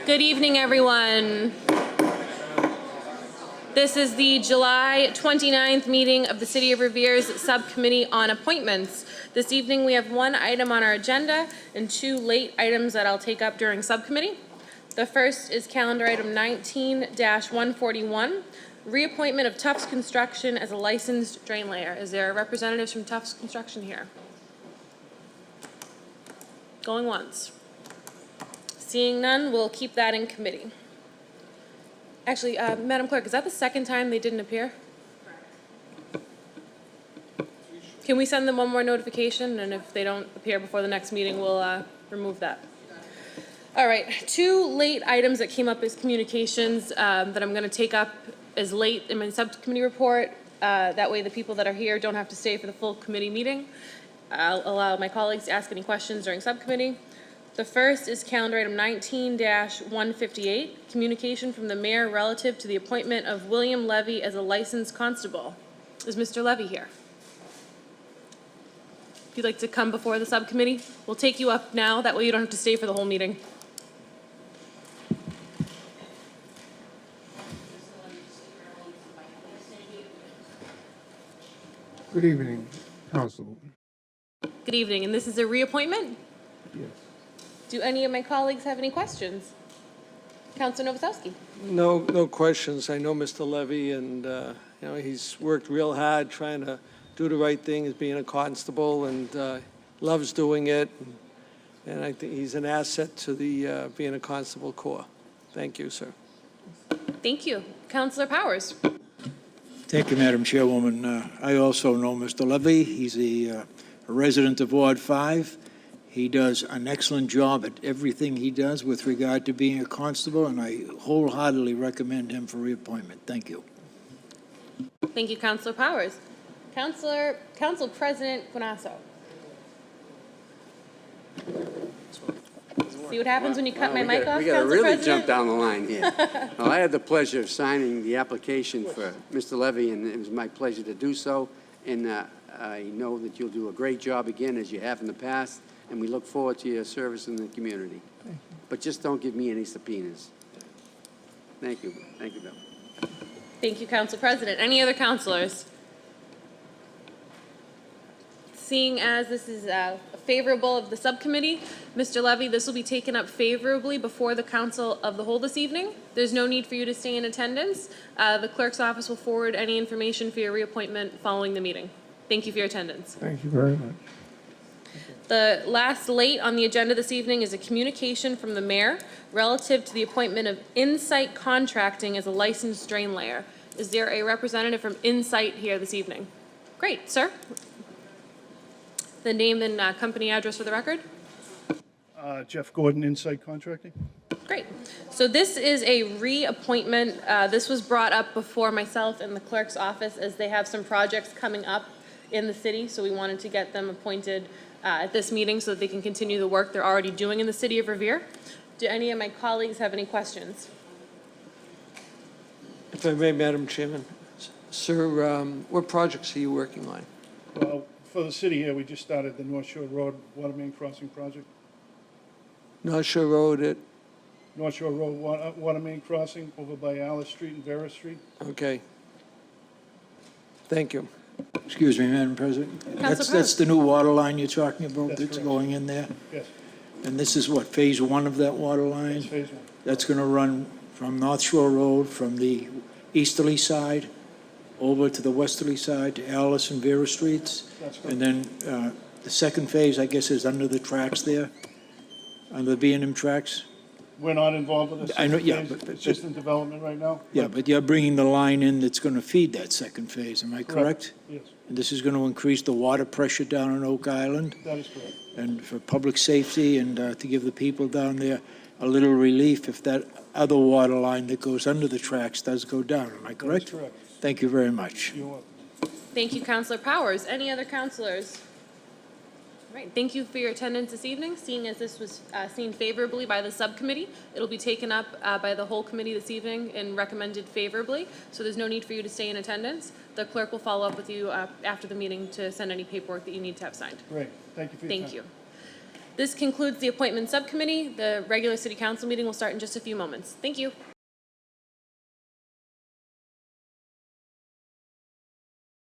Good evening, everyone. This is the July 29th meeting of the City of Revere's Subcommittee on Appointments. This evening we have one item on our agenda and two late items that I'll take up during subcommittee. The first is calendar item 19-141, reappointment of Tufts Construction as a licensed drain layer. Is there representatives from Tufts Construction here? Going once. Seeing none, we'll keep that in committee. Actually, Madam Clerk, is that the second time they didn't appear? Can we send them one more notification, and if they don't appear before the next meeting, we'll remove that. All right, two late items that came up as communications that I'm going to take up as late in my subcommittee report. That way the people that are here don't have to stay for the full committee meeting. I'll allow my colleagues to ask any questions during subcommittee. The first is calendar item 19-158, communication from the mayor relative to the appointment of William Levy as a licensed constable. Is Mr. Levy here? If you'd like to come before the subcommittee, we'll take you up now. That way you don't have to stay for the whole meeting. Good evening, Council. Good evening, and this is a reappointment? Yes. Do any of my colleagues have any questions? Councilor Novoselsky. No questions. I know Mr. Levy, and he's worked real hard trying to do the right thing as being a constable, and loves doing it. And I think he's an asset to the being a constable corps. Thank you, sir. Thank you. Councilor Powers. Thank you, Madam Chairwoman. I also know Mr. Levy. He's a resident of Ward 5. He does an excellent job at everything he does with regard to being a constable, and I wholeheartedly recommend him for reappointment. Thank you. Thank you, Councilor Powers. Council President Quinasso. See what happens when you cut my mic off, We got to Council really President? jump down the line here. Well, I had the pleasure of signing the application for Mr. Levy, and it was my pleasure to do so. And I know that you'll do a great job again, as you have in the past, and we look forward to your service in the community. But just don't give me any subpoenas. Thank you. Thank you, Bill. Thank you, Council President. Any other councilors? Seeing as this is favorable of the subcommittee, Mr. Levy, this will be taken up favorably before the Council of the Whole this evening. There's no need for you to stay in attendance. The clerk's office will forward any information for your reappointment following the meeting. Thank you for your attendance. Thank you very much. The last late on the agenda this evening is a communication from the mayor relative to the appointment of Insight Contracting as a licensed drain layer. Is there a representative from Insight here this evening? Great, sir. The name and company address for the record? Jeff Gordon, Insight Contracting. Great. So this is a reappointment. This was brought up before myself and the clerk's office as they have some projects coming up in the city, so we wanted to get them appointed at this meeting so that they can continue the work they're already doing in the city of Revere. Do any of my colleagues have any questions? If I may, Madam Chairman. Sir, what projects are you working on? Well, for the city here, we just started the North Shore Road Water Main Crossing Project. North Shore Road North Shore Road Water Main Crossing over by Alice Street and Vera Street. Okay. Thank you. Excuse me, Madam President. That's Powers. the new water line you're talking about That's that's correct. going in there? Yes, And this is what, phase 1 of that water line? that's phase 1. That's going to run from North Shore Road, from the easterly side over to the westerly side to Alice and Vera Streets. That's correct. And then the second phase, I guess, is under the tracks there, under the B&M tracks. We're not involved with this. I know, yeah, phase. but- It's just in development right now. Yeah, but you're bringing the line in that's going to feed that second phase, am I correct? Yes, And this is going to increase the water pressure down on Oak Island, that is correct. and for public safety and to give the people down there a little relief if that other water line that goes under the tracks does go down, am I correct? That's correct. Thank you very much. You're welcome. Thank you, Councilor Powers. Any other councilors? All right, thank you for your attendance this evening. Seeing as this was seen favorably by the subcommittee, it'll be taken up by the whole committee this evening and recommended favorably, so there's no need for you to stay in attendance. The clerk will follow up with you after the meeting to send any paperwork that you need to have signed. Great, thank you for your time. Thank you. This concludes the appointment subcommittee. The regular city council meeting will start in just a few moments. Thank you.